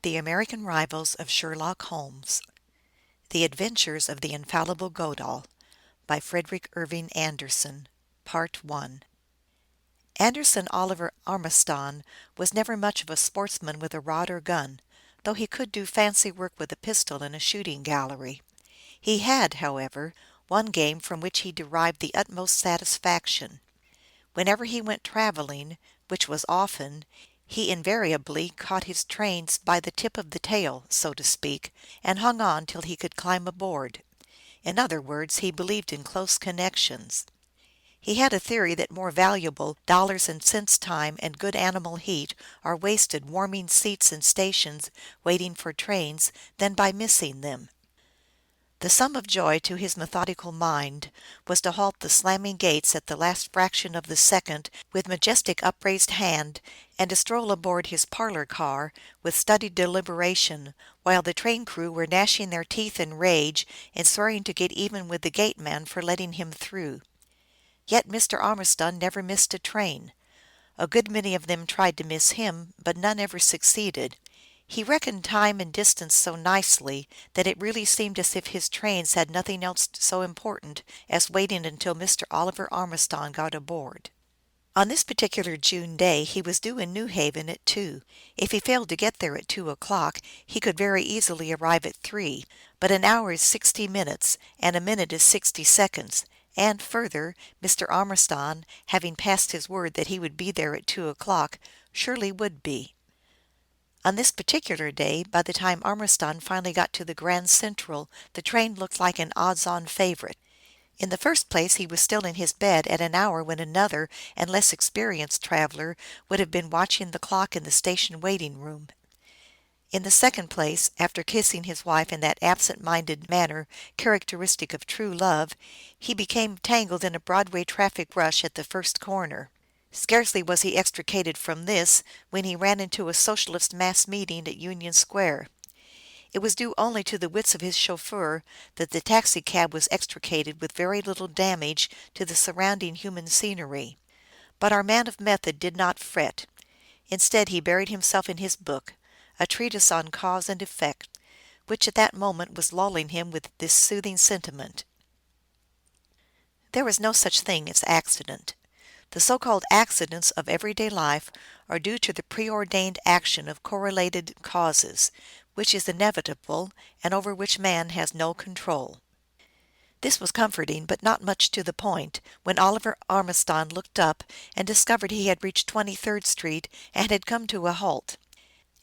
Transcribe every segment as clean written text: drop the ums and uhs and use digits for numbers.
The American Rivals of Sherlock Holmes. The Adventures of the Infallible Godall. By Frederick Irving Anderson. Part I. Anderson Oliver Armiston was never much of a sportsman with a rod or gun, though he could do fancy work with a pistol in a shooting gallery. He had, however, one game from which he derived the utmost satisfaction. Whenever he went traveling, which was often, he invariably caught his trains by the tip of the tail, so to speak, and hung on till he could climb aboard. In other words, he believed in close connections. He had a theory that more valuable dollars and cents time and good animal heat are wasted warming seats in stations waiting for trains than by missing them. The sum of joy to his methodical mind was to halt the slamming gates at the last fraction of the second with majestic upraised hand, and to stroll aboard his parlor car with studied deliberation, while the train crew were gnashing their teeth in rage and swearing to get even with the gateman for letting him through. Yet Mr. Ormiston never missed a train. A good many of them tried to miss him, but none ever succeeded. He reckoned time and distance so nicely that it really seemed as if his trains had nothing else so important as waiting until Mr. Oliver Ormiston got aboard. On this particular June day he was due in New Haven at 2. If he failed to get there at 2 o'clock, he could very easily arrive at 3. But an hour is 60 minutes, and a minute is 60 seconds. And, further, Mr. Ormiston, having passed his word that he would be there at 2 o'clock, surely would be. On this particular day, by the time Ormiston finally got to the Grand Central, the train looked like an odds-on favorite. In the first place, he was still in his bed at an hour when another and less experienced traveler would have been watching the clock in the station waiting-room. In the second place, after kissing his wife in that absent-minded manner characteristic of true love, he became tangled in a Broadway traffic rush at the first corner. Scarcely was he extricated from this when he ran into a socialist mass meeting at Union Square. It was due only to the wits of his chauffeur that the taxicab was extricated with very little damage to the surrounding human scenery. But our man of method did not fret. Instead, he buried himself in his book, a treatise on cause and effect, which at that moment was lulling him with this soothing sentiment: there is no such thing as accident. The so-called accidents of everyday life are due to the preordained action of correlated causes, which is inevitable and over which man has no control. This was comforting, but not much to the point, when Oliver Ormiston looked up and discovered he had reached 23rd Street and had come to a halt.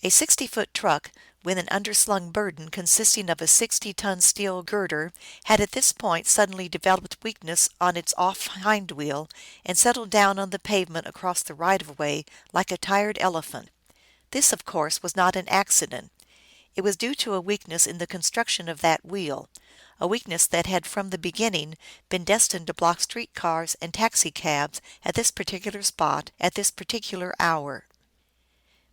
A 60-foot truck, with an underslung burden consisting of a 60-ton steel girder, had at this point suddenly developed weakness on its off hind wheel and settled down on the pavement across the right-of-way like a tired elephant. This, of course, was not an accident. It was due to a weakness in the construction of that wheel, a weakness that had from the beginning been destined to block street cars and taxicabs at this particular spot at this particular hour.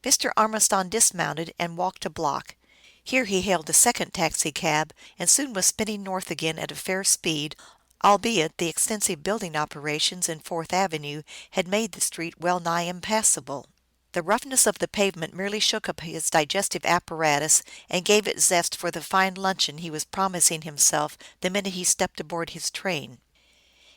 Mr. Ormiston dismounted and walked a block. Here he hailed a second taxicab, and soon was spinning north again at a fair speed, albeit the extensive building operations in Fourth Avenue had made the street well nigh impassable. The roughness of the pavement merely shook up his digestive apparatus and gave it zest for the fine luncheon he was promising himself the minute he stepped aboard his train.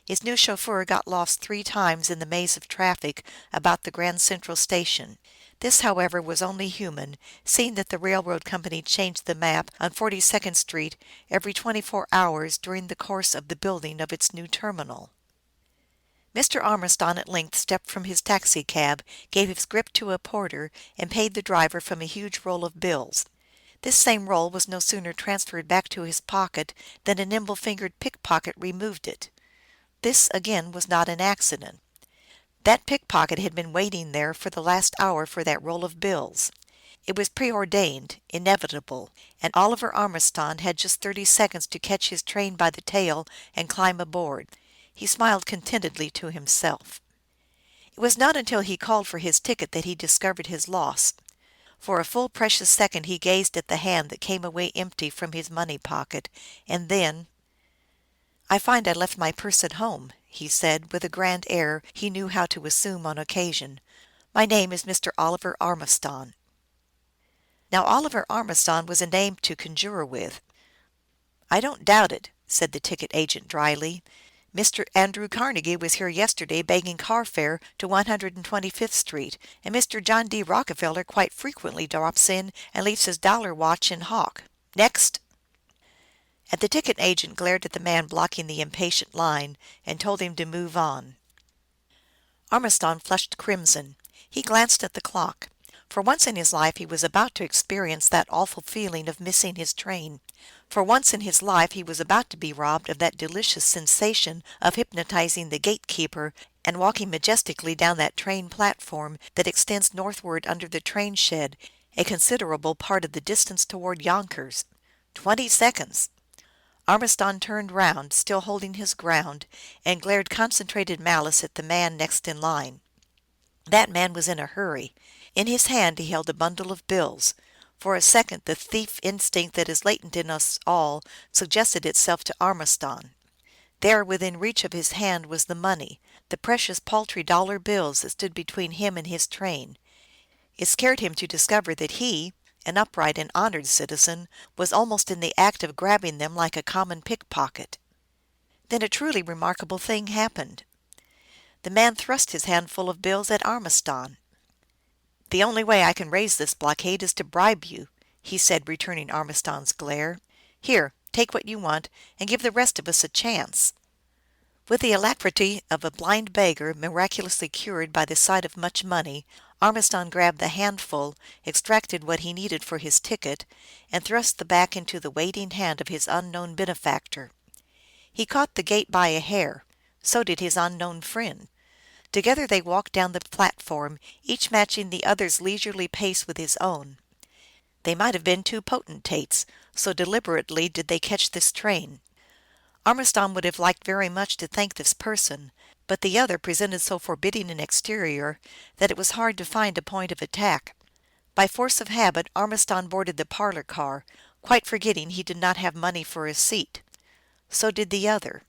His new chauffeur got lost 3 times in the maze of traffic about the Grand Central Station. This, however, was only human, seeing that the railroad company changed the map on 42nd Street every 24 hours during the course of the building of its new terminal. Mr. Ormiston at length stepped from his taxicab, gave his grip to a porter, and paid the driver from a huge roll of bills. This same roll was no sooner transferred back to his pocket than a nimble-fingered pickpocket removed it. This, again, was not an accident. That pickpocket had been waiting there for the last hour for that roll of bills. It was preordained, inevitable, and Oliver Ormiston had just 30 seconds to catch his train by the tail and climb aboard. He smiled contentedly to himself. It was not until he called for his ticket that he discovered his loss. For a full precious second he gazed at the hand that came away empty from his money pocket, and then, "I find I left my purse at home," he said, with a grand air he knew how to assume on occasion. "My name is Mr. Oliver Ormiston." Now Oliver Ormiston was a name to conjure with. " I don't doubt it," said the ticket agent dryly. " Mr. Andrew Carnegie was here yesterday begging car fare to 125th Street, and Mr. John D. Rockefeller quite frequently drops in and leaves his dollar watch in hock. Next !" And the ticket agent glared at the man blocking the impatient line, and told him to move on. Ormiston flushed crimson. He glanced at the clock. For once in his life he was about to experience that awful feeling of missing his train. For once in his life he was about to be robbed of that delicious sensation of hypnotizing the gate keeper and walking majestically down that train platform that extends northward under the train shed a considerable part of the distance toward Yonkers. 20 seconds! Ormiston turned round, still holding his ground, and glared concentrated malice at the man next in line. That man was in a hurry. In his hand he held a bundle of bills. For a second the thief instinct that is latent in us all suggested itself to Ormiston. There, within reach of his hand, was the money, the precious paltry dollar bills that stood between him and his train. It scared him to discover that he, an upright and honored citizen, was almost in the act of grabbing them like a common pickpocket. Then a truly remarkable thing happened. The man thrust his handful of bills at Ormiston. " The only way I can raise this blockade is to bribe you," he said, returning Ormiston s glare. " Here, take what you want, and give the rest of us a chance." With the alacrity of a blind beggar miraculously cured by the sight of much money, Ormiston grabbed the handful, extracted what he needed for his ticket, and thrust the back into the waiting hand of his unknown benefactor. He caught the gate by a hair. So did his unknown friend. Together they walked down the platform, each matching the other s leisurely pace with his own. They might have been two potentates, so deliberately did they catch this train. Ormiston would have liked very much to thank this person, but the other presented so forbidding an exterior that it was hard to find a point of attack. By force of habit Ormiston boarded the parlor car, quite forgetting he did not have money for a seat. So did the other.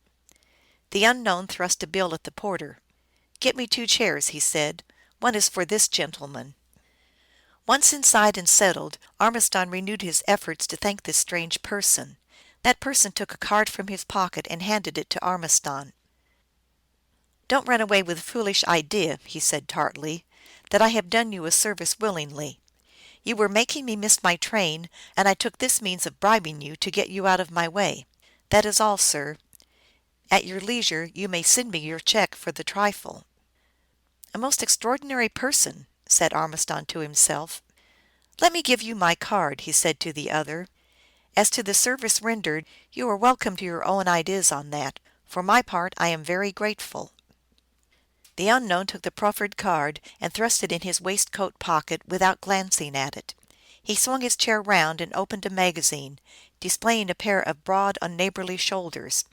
The unknown thrust a bill at the porter. " Get me 2 chairs," he said. " One is for this gentleman." Once inside and settled, Ormiston renewed his efforts to thank this strange person. That person took a card from his pocket and handed it to Ormiston. " Don't run away with the foolish idea," he said tartly, " that I have done you a service willingly. You were making me miss my train, and I took this means of bribing you to get you out of my way. That is all, sir. At your leisure you may send me your check for the trifle." " A most extraordinary person," said Ormiston to himself. " Let me give you my card," he said to the other. " As to the service rendered, you are welcome to your own ideas on that. For my part I am very grateful." The unknown took the proffered card and thrust it in his waistcoat pocket without glancing at it. He swung his chair round and opened a magazine, displaying a pair of broad, unneighborly shoulders.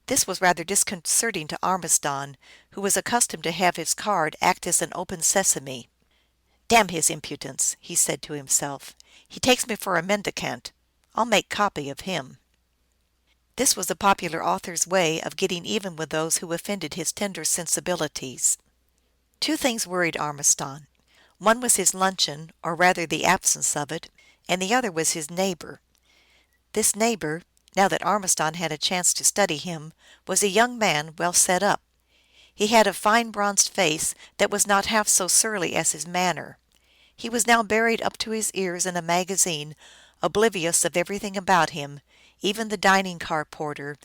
This was rather disconcerting to Ormiston, who was accustomed to have his card act as an open sesame. " Damn his impudence," he said to himself. " He takes me for a mendicant. I'll make copy of him." This was a popular author s way of getting even with those who offended his tender sensibilities. 2 things worried Ormiston. One was his luncheon, or rather the absence of it, and the other was his neighbor. This neighbor, now that Ormiston had a chance to study him, was a young man well set up. He had a fine bronzed face that was not half so surly as his manner. He was now buried up to his ears in a magazine, oblivious of everything about him, even the dining car porter,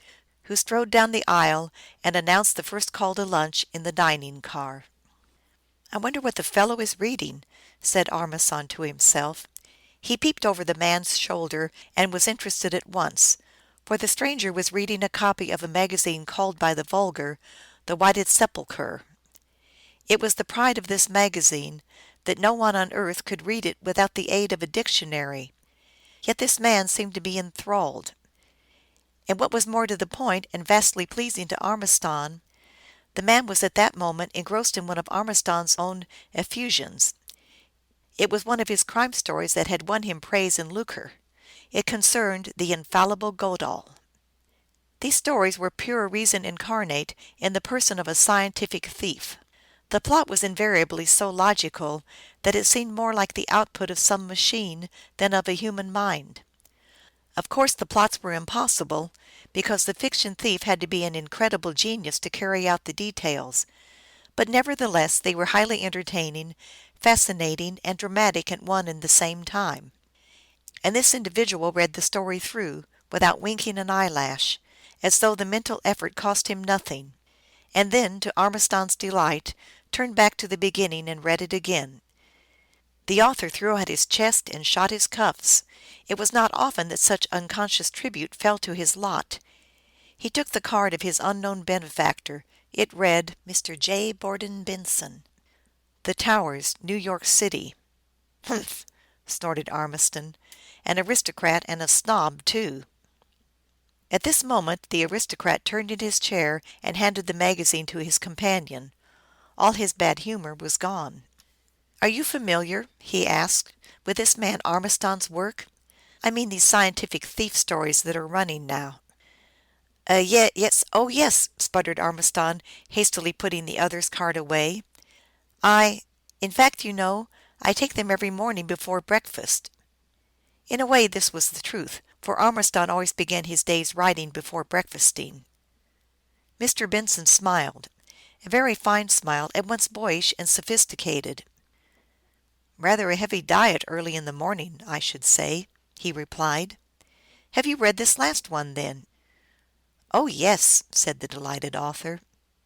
who strode down the aisle and announced the first call to lunch in the dining car. " I wonder what the fellow is reading," said Ormiston to himself. He peeped over the man's shoulder and was interested at once, for the stranger was reading a copy of a magazine called by the vulgar The Whited Sepulchre. It was the pride of this magazine that no one on earth could read it without the aid of a dictionary. Yet this man seemed to be enthralled. And what was more to the point, and vastly pleasing to Ormiston, the man was at that moment engrossed in one of Ormiston's own effusions. It was one of his crime stories that had won him praise and lucre. It concerned the infallible Goodall. These stories were pure reason incarnate in the person of a scientific thief. The plot was invariably so logical that it seemed more like the output of some machine than of a human mind. Of course the plots were impossible, because the fiction thief had to be an incredible genius to carry out the details, but nevertheless they were highly entertaining, fascinating, and dramatic at one and the same time. And this individual read the story through, without winking an eyelash, as though the mental effort cost him nothing, and then, to Ormiston's delight, turned back to the beginning and read it again. The author threw out his chest and shot his cuffs. It was not often that such unconscious tribute fell to his lot. He took the card of his unknown benefactor. It read, Mr. J. Borden Benson, The Towers, New York City. Humph! Snorted Ormiston. An aristocrat and a snob, too. At this moment the aristocrat turned in his chair and handed the magazine to his companion. All his bad humor was gone. " Are you familiar," he asked, " with this man Ormiston's work? I mean these scientific thief stories that are running now." Yes, oh yes," sputtered Ormiston, hastily putting the other's card away. In fact, you know, I take them every morning before breakfast." In a way this was the truth, for Ormiston always began his day's writing before breakfasting. Mr. Benson smiled, a very fine smile, at once boyish and sophisticated. " Rather a heavy diet early in the morning, I should say," he replied. " Have you read this last one, then?" " Oh, yes," said the delighted author.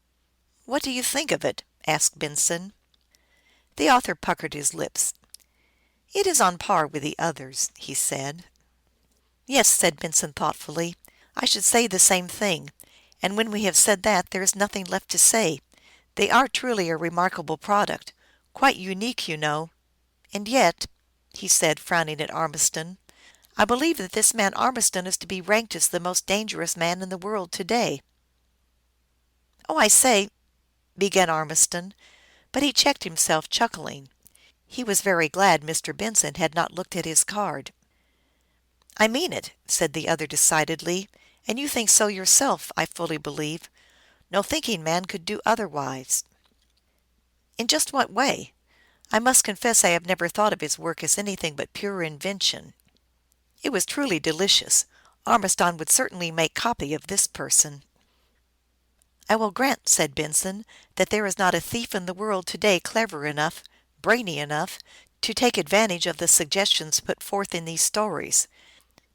" What do you think of it? " asked Benson. The author puckered his lips. " It is on a par with the others," he said. " Yes," said Benson thoughtfully, " I should say the same thing. And when we have said that, there is nothing left to say. They are truly a remarkable product, quite unique, you know. And yet," he said, frowning at Ormiston, " I believe that this man Ormiston is to be ranked as the most dangerous man in the world to day." " Oh, I say," began Ormiston, but he checked himself, chuckling. He was very glad Mr. Benson had not looked at his card. " I mean it," said the other decidedly, " and you think so yourself, I fully believe. No thinking man could do otherwise." " In just what way? I must confess I have never thought of his work as anything but pure invention." It was truly delicious. Ormiston would certainly make copy of this person. " I will grant," said Benson, " that there is not a thief in the world to day clever enough, brainy enough, to take advantage of the suggestions put forth in these stories.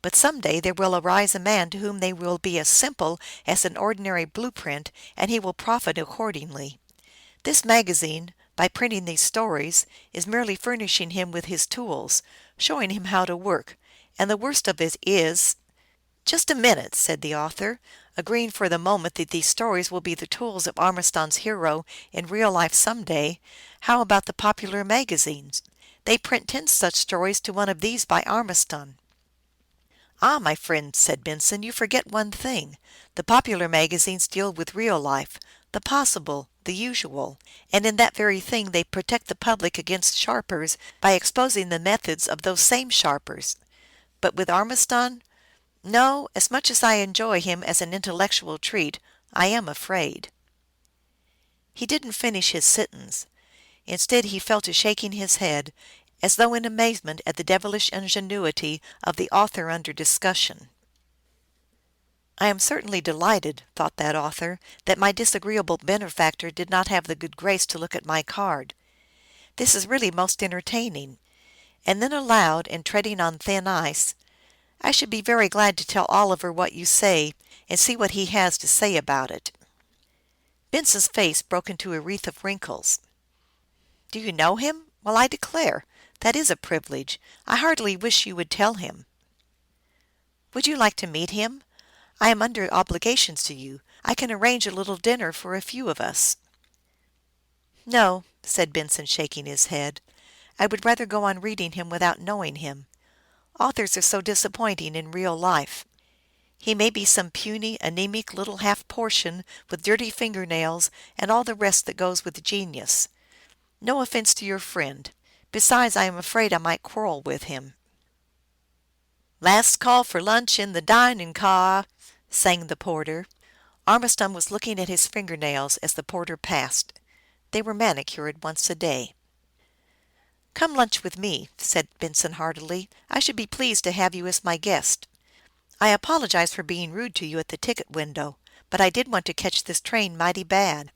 But some day there will arise a man to whom they will be as simple as an ordinary blue print, and he will profit accordingly. This magazine, by printing these stories, is merely furnishing him with his tools, showing him how to work, and the worst of it is "" Just a minute," said the author, agreeing for the moment that these stories will be the tools of Ormiston's hero in real life some day. " How about the popular magazines? They print 10 such stories to one of these by Ormiston." " Ah, my friend," said Benson, " you forget one thing. The popular magazines deal with real life, the possible, the usual. And in that very thing they protect the public against sharpers by exposing the methods of those same sharpers. But with Ormiston, no, as much as I enjoy him as an intellectual treat, I am afraid." He didn't finish his sentence. Instead, he fell to shaking his head, as though in amazement at the devilish ingenuity of the author under discussion. " I am certainly delighted," thought that author, " that my disagreeable benefactor did not have the good grace to look at my card. This is really most entertaining." And then aloud, and treading on thin ice, " I should be very glad to tell Oliver what you say, and see what he has to say about it." Benson's face broke into a wreath of wrinkles. " Do you know him? Well, I declare, that is a privilege. I heartily wish you would tell him." " Would you like to meet him? I am under obligations to you. I can arrange a little dinner for a few of us." " No," said Benson, shaking his head. " I would rather go on reading him without knowing him. Authors are so disappointing in real life. He may be some puny, anemic little half portion, with dirty finger nails, and all the rest that goes with genius. No offense to your friend. Besides, I am afraid I might quarrel with him." " Last call for lunch in the dinin' car," sang the porter. Ormiston was looking at his finger nails as the porter passed. they were manicured once a day. " Come lunch with me," said Benson heartily. " I should be pleased to have you as my guest. I apologize for being rude to you at the ticket window, but I did want to catch this train mighty bad."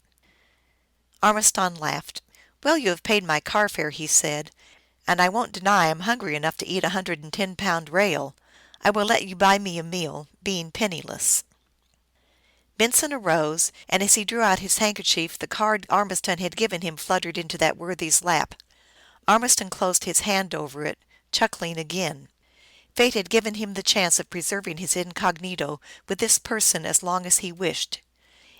Armiston laughed. " Well, you have paid my car fare," he said, " and I won't deny I am hungry enough to eat 110-pound rail. I will let you buy me a meal, being penniless." Benson arose, and as he drew out his handkerchief the card Armiston had given him fluttered into that worthy s lap. Armiston closed his hand over it, chuckling again. Fate had given him the chance of preserving his incognito with this person as long as he wished.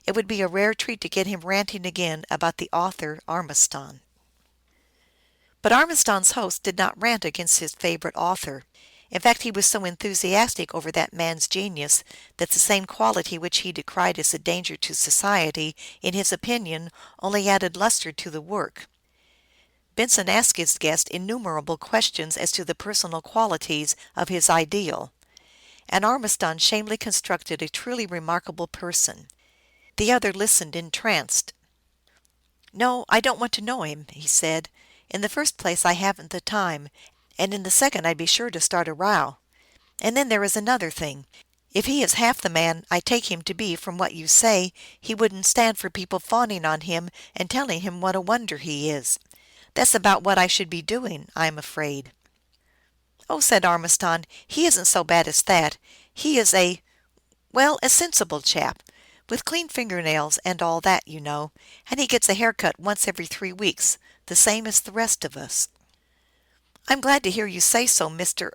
It would be a rare treat to get him ranting again about the author, Armiston. But Armiston's host did not rant against his favorite author. In fact, he was so enthusiastic over that man's genius that the same quality which he decried as a danger to society, in his opinion, only added luster to the work. Benson asked his guest innumerable questions as to the personal qualities of his ideal, and Armiston shamefully constructed a truly remarkable person. The other listened entranced. " No, I don't want to know him," he said. " In the first place, I haven't the time, and in the second I'd be sure to start a row. And then there is another thing. If he is half the man I take him to be from what you say, he wouldn't stand for people fawning on him and telling him what a wonder he is. That's about what I should be doing, I am afraid." " Oh," said Armiston, " he isn't so bad as that. He is a sensible chap, with clean finger nails and all that, you know, and he gets a hair cut once every 3 weeks, the same as the rest of us." " I'm glad to hear you say so, Mr.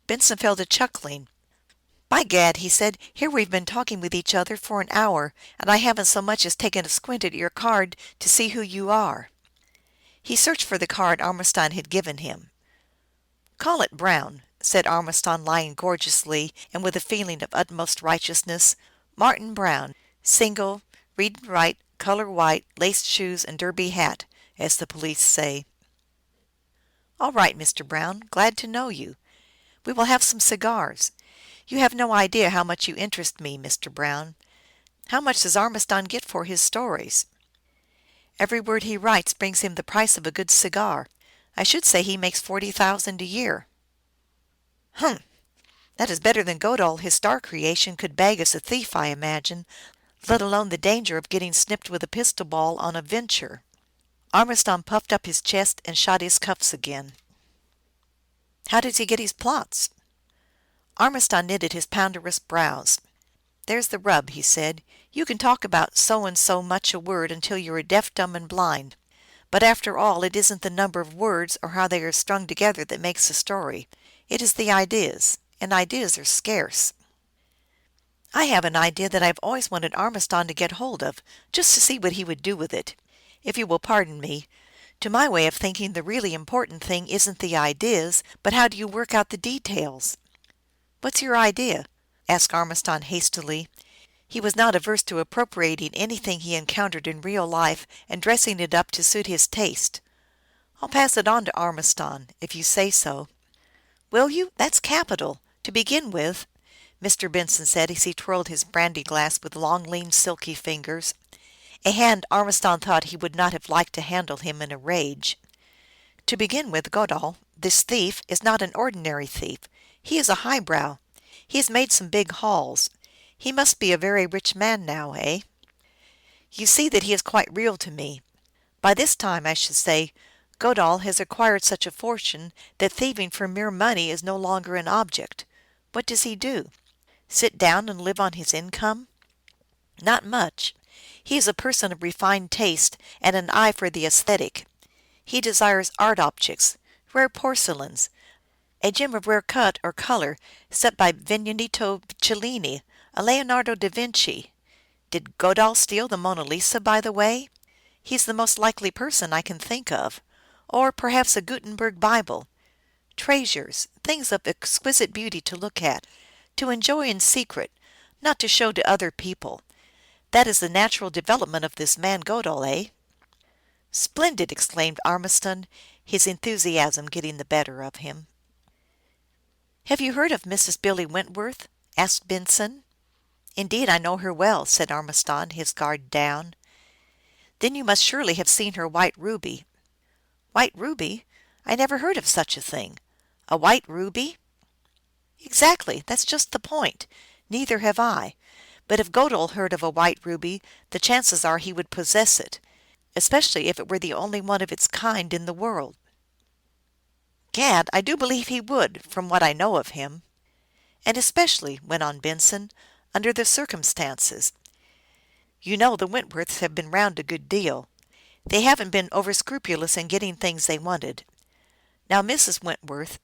Benson fell to chuckling. " By gad," he said, " here we've been talking with each other for an hour, and I haven't so much as taken a squint at your card to see who you are." He searched for the card Armiston had given him. " Call it Brown," said Armiston, lying gorgeously, and with a feeling of utmost righteousness. " Martin Brown, single, read and write, color white, laced shoes, and derby hat, as the police say." " All right, Mr. Brown. Glad to know you. We will have some cigars. You have no idea how much you interest me, Mr. Brown. How much does Armiston get for his stories?" " Every word he writes brings him the price of a good cigar. I should say he makes 40,000 a year." " Humph ! That is better than Goodall, his star creation, could bag as a thief, I imagine, let alone the danger of getting snipped with a pistol ball on a venture." Armiston puffed up his chest and shot his cuffs again. " How does he get his plots?" Armiston knitted his ponderous brows. " There's the rub," he said. " You can talk about so and so much a word until you are deaf, dumb, and blind. But after all, it isn't the number of words or how they are strung together that makes a story. It is the ideas, and ideas are scarce. I have an idea that I have always wanted Armiston to get hold of, just to see what he would do with it. If you will pardon me, to my way of thinking the really important thing isn't the ideas, but how do you work out the details." " What's your idea? " asked Armiston hastily. He was not averse to appropriating anything he encountered in real life and dressing it up to suit his taste. " I'll pass it on to Armiston, if you say so." " Will you ? That's capital ! To begin with," Mr. Benson said, as he twirled his brandy glass with long, lean, silky fingers, a hand Armiston thought he would not have liked to handle him in a rage. " To begin with, Goodall, this thief, is not an ordinary thief. He is a highbrow. He has made some big hauls. He must be a very rich man now, eh? You see that he is quite real to me. By this time, I should say, Goodall has acquired such a fortune that thieving for mere money is no longer an object. What does he do? Sit down and live on his income? Not much. He is a person of refined taste and an eye for the aesthetic. He desires art objects, rare porcelains, a gem of rare cut or color set by Benvenuto Cellini, a Leonardo da Vinci. Did Goodall steal the Mona Lisa, by the way? He's the most likely person I can think of. Or perhaps a Gutenberg Bible. Treasures, things of exquisite beauty to look at, to enjoy in secret, not to show to other people. That is the natural development of this man Goodall, eh?" " Splendid !" exclaimed Armiston, his enthusiasm getting the better of him. " Have you heard of Mrs. Billy Wentworth? " asked Benson. " Indeed, I know her well," said Armiston, his guard down. Then you must surely have seen her white ruby." "White ruby? I never heard of such a thing. A white ruby?" "Exactly. That's just the point. Neither have I. But if Godel heard of a white ruby, the chances are he would possess it, especially if it were the only one of its kind in the world." " Gad, I do believe he would, from what I know of him." " And especially," went on Benson, " under the circumstances. You know the Wentworths have been round a good deal. They haven't been over scrupulous in getting things they wanted. Now, Mrs. Wentworth,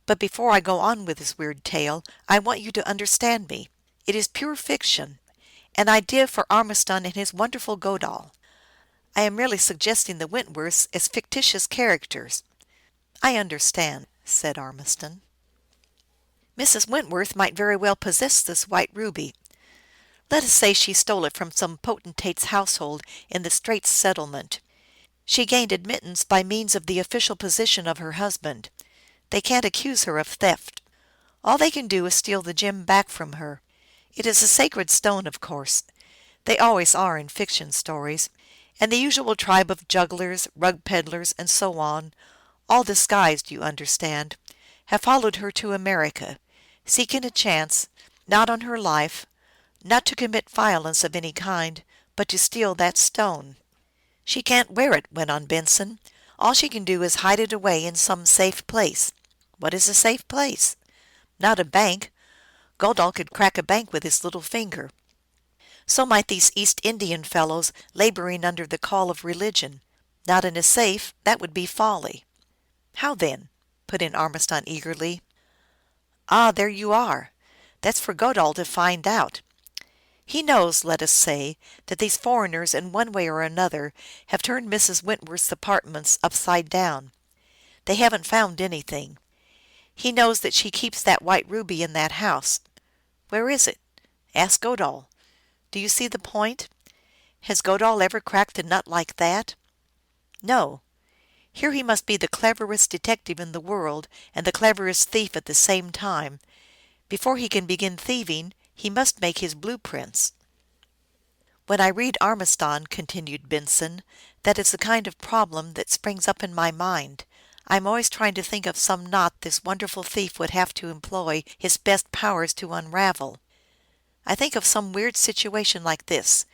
but before I go on with this weird tale, I want you to understand me. It is pure fiction, an idea for Ormiston and his wonderful Godal. I am merely suggesting the Wentworths as fictitious characters." " I understand," said Ormiston. " Mrs. Wentworth might very well possess this white ruby. Let us say she stole it from some potentate s household in the Straits Settlement. She gained admittance by means of the official position of her husband. They can't accuse her of theft. All they can do is steal the gem back from her. It is a sacred stone, of course. They always are in fiction stories. And the usual tribe of jugglers, rug peddlers, and so on, all disguised, you understand, have followed her to America, seeking a chance, not on her life, not to commit violence of any kind, but to steal that stone." " She can't wear it," went on Benson. " All she can do is hide it away in some safe place." " What is a safe place ?"" Not a bank. Godal could crack a bank with his little finger. So might these East Indian fellows laboring under the call of religion. Not in a safe. That would be folly." " How, then ?" put in Ormiston, eagerly. " Ah, there you are. That s for Godal to find out. He knows, let us say, that these foreigners in one way or another have turned Mrs. Wentworth s apartments upside down. They haven t found anything. He knows that she keeps that white ruby in that house. Where is it? Ask Godal. Do you see the point? Has Godal ever cracked a nut like that? No. Here he must be the cleverest detective in the world and the cleverest thief at the same time. Before he can begin thieving he must make his blue prints." " When I read Ormiston," continued Benson, " that is the kind of problem that springs up in my mind. I am always trying to think of some knot this wonderful thief would have to employ his best powers to unravel. I think of some weird situation like this.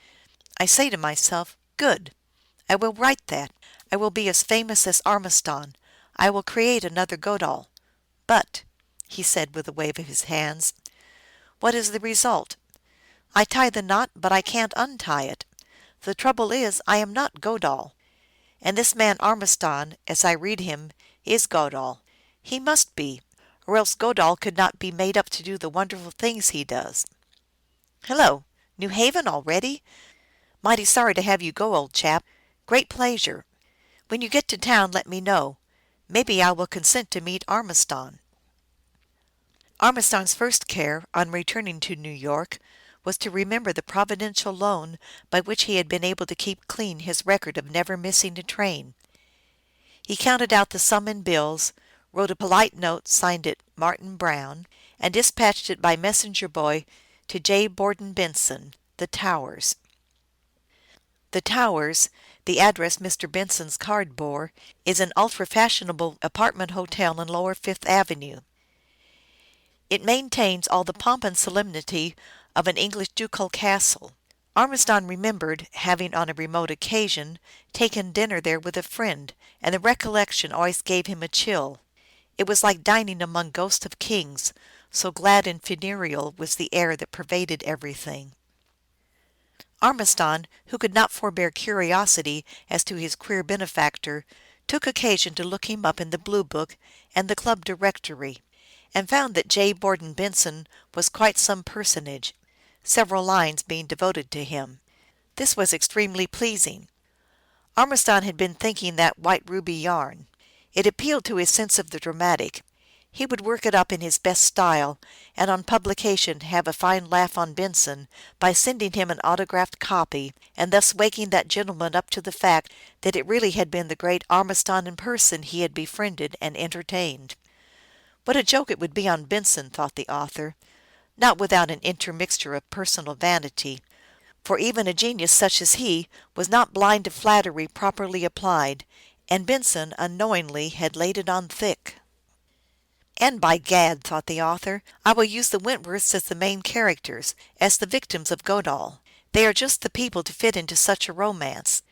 I say to myself, * Good ! I will write that. I will be as famous as Ormiston. I will create another Godal. But," he said, with a wave of his hands, "what is the result? I tie the knot, but I can't untie it. The trouble is, I am not Godal. And this man Ormiston, as I read him, is Godal. He must be, or else Godal could not be made up to do the wonderful things he does. Hello, New Haven already? Mighty sorry to have you go, old chap. Great pleasure. When you get to town let me know. Maybe I will consent to meet Ormiston." Ormiston s first care, on returning to New York, was to remember the providential loan by which he had been able to keep clean his record of never missing a train. He counted out the sum in bills, wrote a polite note, signed it " Martin Brown," and dispatched it by messenger boy to J. Borden Benson, The Towers. The Towers, the address Mr. Benson's card bore, is an ultra fashionable apartment hotel in lower Fifth Avenue. It maintains all the pomp and solemnity of an English ducal castle. Ormiston remembered having on a remote occasion taken dinner there with a friend, and the recollection always gave him a chill. It was like dining among ghosts of kings, so glad and funereal was the air that pervaded everything. Ormiston, who could not forbear curiosity as to his queer benefactor, took occasion to look him up in the Blue Book and the club directory, and found that J. Borden Benson was quite some personage, several lines being devoted to him. This was extremely pleasing. Ormiston had been thinking that white ruby yarn. It appealed to his sense of the dramatic. He would work it up in his best style, and on publication have a fine laugh on Benson by sending him an autographed copy, and thus waking that gentleman up to the fact that it really had been the great Ormiston in person he had befriended and entertained. What a joke it would be on Benson, thought the author, not without an intermixture of personal vanity, for even a genius such as he was not blind to flattery properly applied, and Benson, unknowingly, had laid it on thick. And by gad, thought the author, I will use the Wentworths as the main characters, as the victims of Godal. They are just the people to fit into such a romance.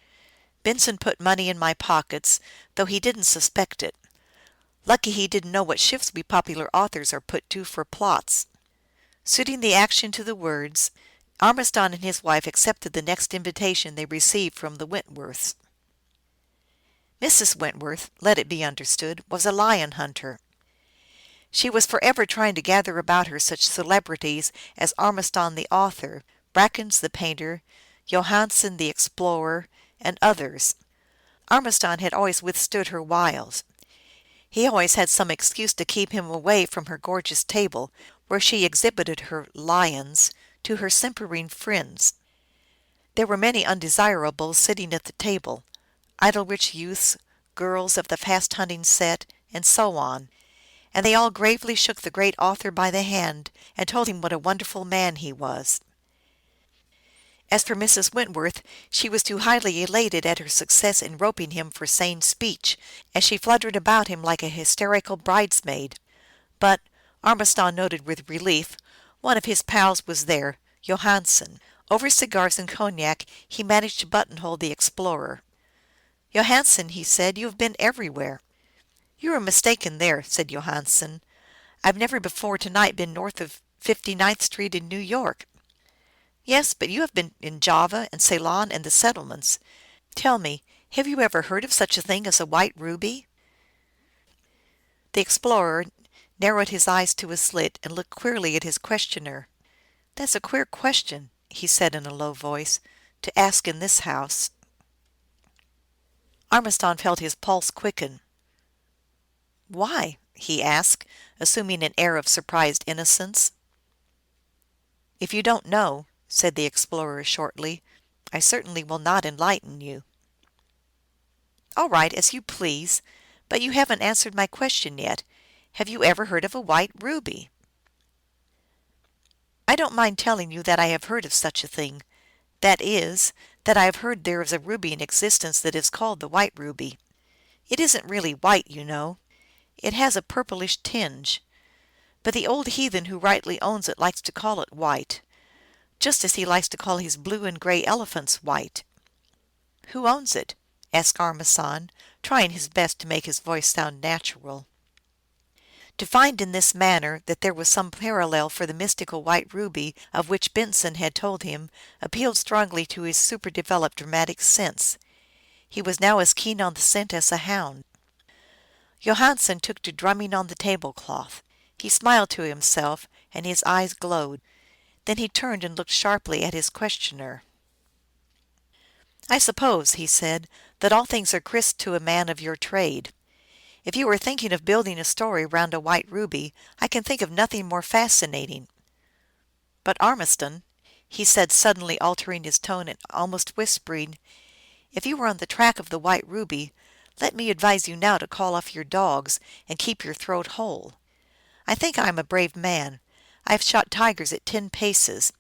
Benson put money in my pockets, though he didn't suspect it. Lucky he didn't know what shifts we popular authors are put to for plots. Suiting the action to the words, Armiston and his wife accepted the next invitation they received from the Wentworths. Mrs. Wentworth, let it be understood, was a lion hunter. She was forever trying to gather about her such celebrities as Armiston the author, Brackens the painter, Johansen the explorer, and others. Armiston had always withstood her wiles. He always had some excuse to keep him away from her gorgeous table, where she exhibited her lions to her simpering friends. There were many undesirables sitting at the table, idle rich youths, girls of the fast hunting set, and so on, and they all gravely shook the great author by the hand and told him what a wonderful man he was. As for Mrs. Wentworth, she was too highly elated at her success in roping him for sane speech, as she fluttered about him like a hysterical bridesmaid. But, Armiston noted with relief, one of his pals was there, Johansen. Over cigars and cognac he managed to buttonhole the explorer. " Johansen," he said, " you have been everywhere." " You are mistaken there," said Johansen. " I've never before to night been north of 59th Street in New York." "Yes, but you have been in Java and Ceylon and the settlements. Tell me, have you ever heard of such a thing as a white ruby?" The explorer narrowed his eyes to a slit and looked queerly at his questioner. " That's a queer question," he said in a low voice, " to ask in this house." Armiston felt his pulse quicken. " Why? " he asked, assuming an air of surprised innocence. " If you don't know," said the explorer shortly, " I certainly will not enlighten you." " All right, as you please. But you haven't answered my question yet. Have you ever heard of a white ruby?" " I don't mind telling you that I have heard of such a thing. That is, that I have heard there is a ruby in existence that is called the white ruby. It isn't really white, you know. It has a purplish tinge. But the old heathen who rightly owns it likes to call it white, just as he likes to call his blue and gray elephants white." " Who owns it? " asked Armiston, trying his best to make his voice sound natural. To find in this manner that there was some parallel for the mystical white ruby of which Benson had told him appealed strongly to his superdeveloped dramatic sense. He was now as keen on the scent as a hound. Johansen took to drumming on the tablecloth. He smiled to himself, and his eyes glowed. Then he turned and looked sharply at his questioner. " I suppose," he said, " that all things are crisp to a man of your trade. If you are thinking of building a story round a white ruby, I can think of nothing more fascinating. But, Armiston," he said, suddenly altering his tone and almost whispering, " if you are on the track of the white ruby, let me advise you now to call off your dogs and keep your throat whole. I think I am a brave man. I have shot tigers at 10 paces,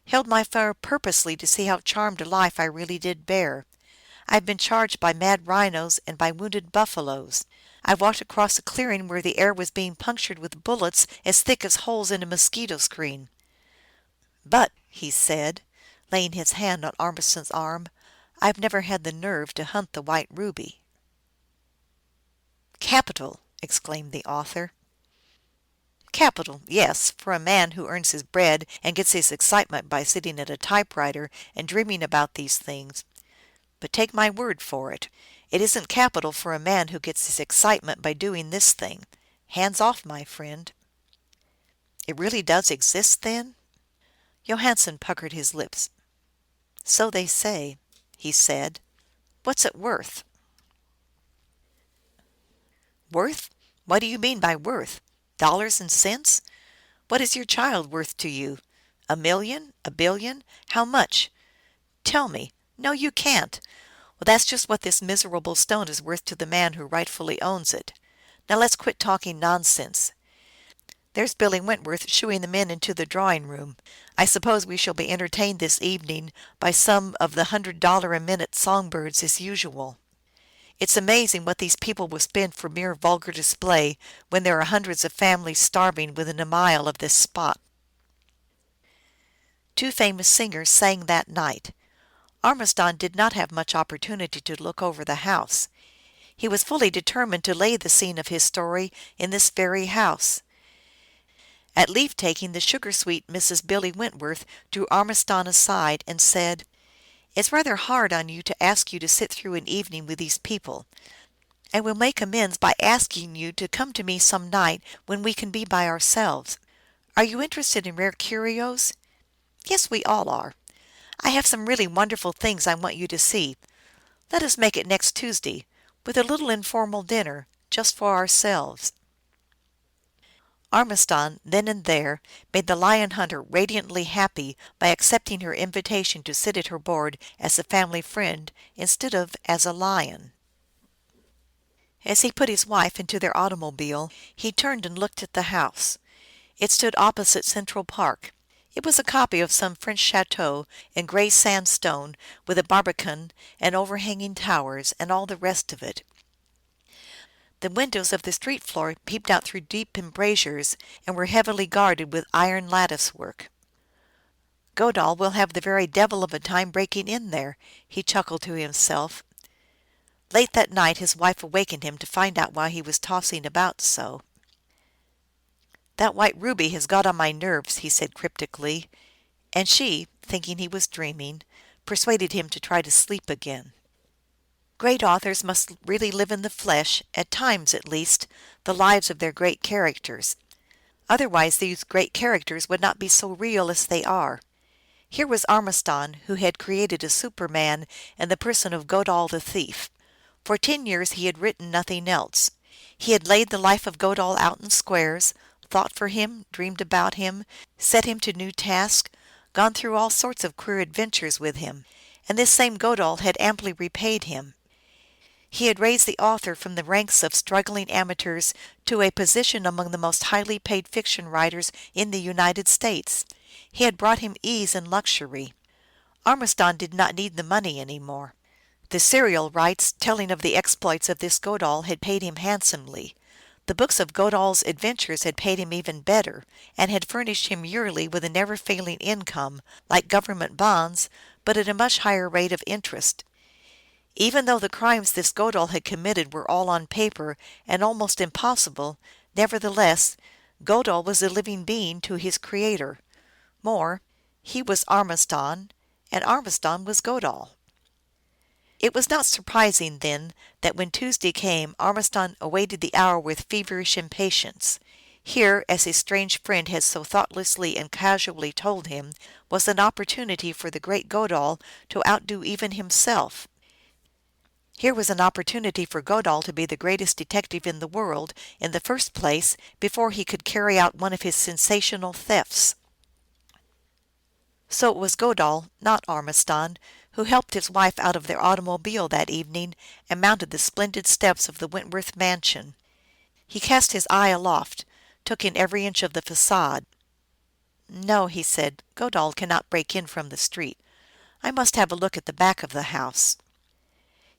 held my fire purposely to see how charmed a life I really did bear. I have been charged by mad rhinos and by wounded buffaloes. I walked across a clearing where the air was being punctured with bullets as thick as holes in a mosquito screen. But," he said, laying his hand on Armiston's arm, " I have never had the nerve to hunt the white ruby." " Capital !" exclaimed the author. " Capital, yes, for a man who earns his bread and gets his excitement by sitting at a typewriter and dreaming about these things. But take my word for it, it isn't capital for a man who gets his excitement by doing this thing. Hands off, my friend." " It really does exist, then?" Johansen puckered his lips. " So they say," he said. " What's it worth?" " Worth? What do you mean by worth? Dollars and cents? What is your child worth to you? A million? A billion? How much? Tell me. No, you can't. Well, that's just what this miserable stone is worth to the man who rightfully owns it. Now let's quit talking nonsense. There's Billy Wentworth shooing the men into the drawing room. I suppose we shall be entertained this evening by some of the $100 a minute song birds as usual. It's amazing what these people will spend for mere vulgar display when there are hundreds of families starving within a mile of this spot. Two famous singers sang that night. Ormiston did not have much opportunity to look over the house. He was fully determined to lay the scene of his story in this very house. At leave taking, the sugar sweet Mrs. Billy Wentworth drew Ormiston aside and said, " It's rather hard on you to ask you to sit through an evening with these people. I will make amends by asking you to come to me some night when we can be by ourselves. Are you interested in rare curios? Yes, we all are. I have some really wonderful things I want you to see. Let us make it next Tuesday, with a little informal dinner, just for ourselves." Ormiston, then and there, made the lion hunter radiantly happy by accepting her invitation to sit at her board as a family friend instead of as a lion. As he put his wife into their automobile, he turned and looked at the house. It stood opposite Central Park. It was a copy of some French chateau in gray sandstone, with a barbican and overhanging towers, and all the rest of it. The windows of the street floor peeped out through deep embrasures, and were heavily guarded with iron lattice work. " Godal will have the very devil of a time breaking in there," he chuckled to himself. Late that night his wife awakened him to find out why he was tossing about so. " That white ruby has got on my nerves," he said cryptically, and she, thinking he was dreaming, persuaded him to try to sleep again. Great authors must really live in the flesh, at times at least, the lives of their great characters. Otherwise these great characters would not be so real as they are. Here was Ormiston, who had created a superman in the person of Godal the thief. For 10 years he had written nothing else. He had laid the life of Godal out in squares, thought for him, dreamed about him, set him to new tasks, gone through all sorts of queer adventures with him. And this same Godal had amply repaid him. He had raised the author from the ranks of struggling amateurs to a position among the most highly paid fiction writers in the United States. He had brought him ease and luxury. Ormiston did not need the money any more. The serial rights telling of the exploits of this Godal had paid him handsomely. The books of Godal's adventures had paid him even better, and had furnished him yearly with a never failing income, like government bonds, but at a much higher rate of interest. Even though the crimes this Godal had committed were all on paper and almost impossible, nevertheless, Godal was a living being to his creator. More, he was Ormiston, and Ormiston was Godal. It was not surprising, then, that when Tuesday came Ormiston awaited the hour with feverish impatience. Here, as his strange friend had so thoughtlessly and casually told him, was an opportunity for the great Godal to outdo even himself. Here was an opportunity for Godal to be the greatest detective in the world, in the first place, before he could carry out one of his sensational thefts. So it was Godal, not Ormiston, who helped his wife out of their automobile that evening and mounted the splendid steps of the Wentworth mansion. He cast his eye aloft, took in every inch of the facade. " No," he said, " Godal cannot break in from the street. I must have a look at the back of the house."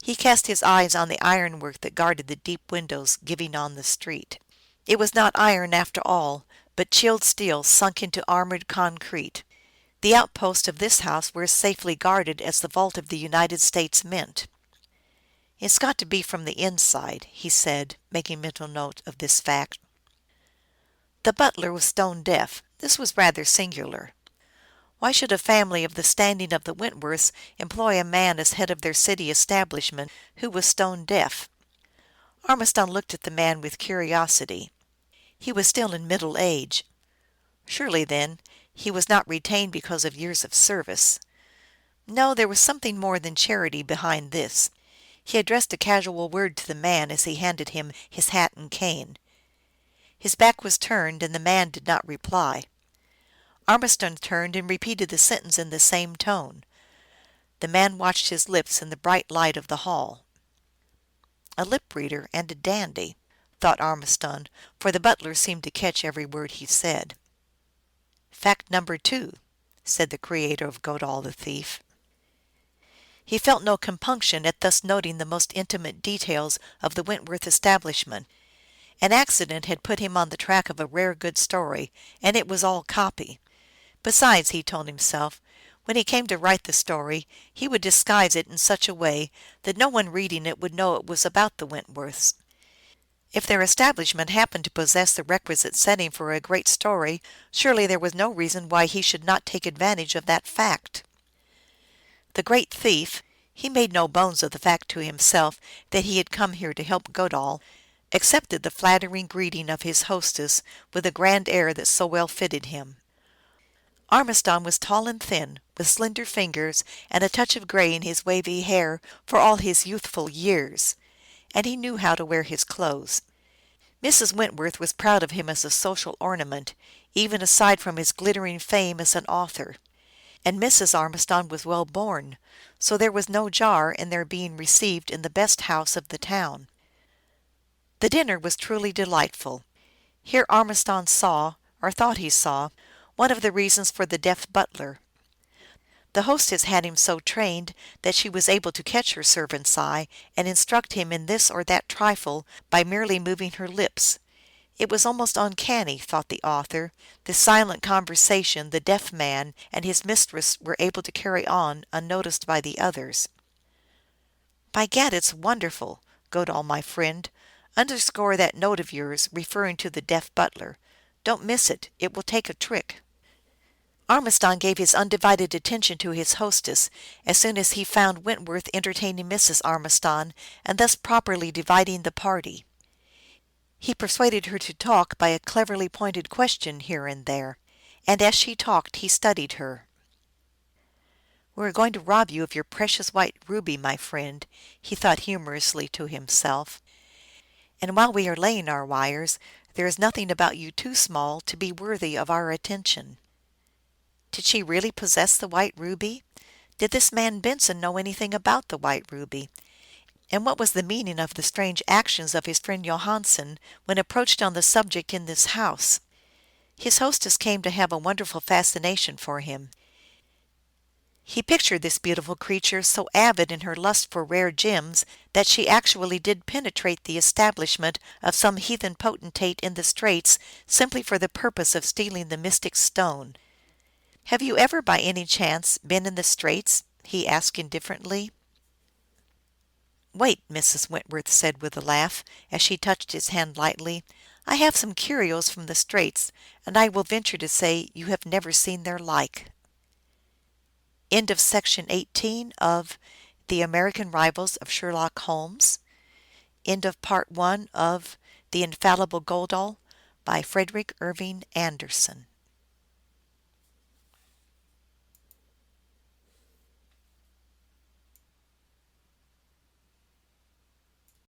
He cast his eyes on the ironwork that guarded the deep windows giving on the street. It was not iron after all, but chilled steel sunk into armored concrete. The outposts of this house were as safely guarded as the vault of the United States Mint. " It's got to be from the inside," he said, making mental note of this fact. The butler was stone deaf. This was rather singular. Why should a family of the standing of the Wentworths employ a man as head of their city establishment who was stone deaf? Ormiston looked at the man with curiosity. He was still in middle age. Surely, then, he was not retained because of years of service. No, there was something more than charity behind this. He addressed a casual word to the man as he handed him his hat and cane. His back was turned, and the man did not reply. Ormiston turned and repeated the sentence in the same tone. The man watched his lips in the bright light of the hall. A lip reader and a dandy. thought Ormiston, for the butler seemed to catch every word he said. " Fact number 2," said the creator of Godal the thief. He felt no compunction at thus noting the most intimate details of the Wentworth establishment. An accident had put him on the track of a rare good story, and it was all copy. Besides, he told himself, when he came to write the story he would disguise it in such a way that no one reading it would know it was about the Wentworths. If their establishment happened to possess the requisite setting for a great story, surely there was no reason why he should not take advantage of that fact. The great thief, he made no bones of the fact to himself that he had come here to help Godal, accepted the flattering greeting of his hostess with a grand air that so well fitted him. Ormiston was tall and thin, with slender fingers and a touch of gray in his wavy hair for all his youthful years, and he knew how to wear his clothes. Mrs. Wentworth was proud of him as a social ornament, even aside from his glittering fame as an author. And Mrs. Ormiston was well born, so there was no jar in their being received in the best house of the town. The dinner was truly delightful. Here Ormiston saw, or thought he saw, one of the reasons for the deaf butler. The hostess had him so trained that she was able to catch her servant's eye and instruct him in this or that trifle by merely moving her lips. It was almost uncanny, thought the author, this silent conversation the deaf man and his mistress were able to carry on unnoticed by the others. " By gad, it's wonderful, Godal, my friend. Underscore that note of yours, referring to the deaf butler. Don't miss it. It will take a trick." Ormiston gave his undivided attention to his hostess as soon as he found Wentworth entertaining Mrs. Ormiston and thus properly dividing the party. He persuaded her to talk by a cleverly pointed question here and there, and as she talked he studied her. " We are going to rob you of your precious white ruby, my friend," he thought humorously to himself. " And while we are laying our wires, there is nothing about you too small to be worthy of our attention." Did she really possess the white ruby? Did this man Benson know anything about the white ruby? And what was the meaning of the strange actions of his friend Johansen when approached on the subject in this house? His hostess came to have a wonderful fascination for him. He pictured this beautiful creature so avid in her lust for rare gems that she actually did penetrate the establishment of some heathen potentate in the Straits simply for the purpose of stealing the mystic stone. " Have you ever, by any chance, been in the Straits?" he asked indifferently. " Wait," Mrs. Wentworth said with a laugh, as she touched his hand lightly. " I have some curios from the Straits, and I will venture to say you have never seen their like." End of Section 18 of The American Rivals of Sherlock Holmes. End of Part 1 of The Infallible Godal by Frederick Irving Anderson.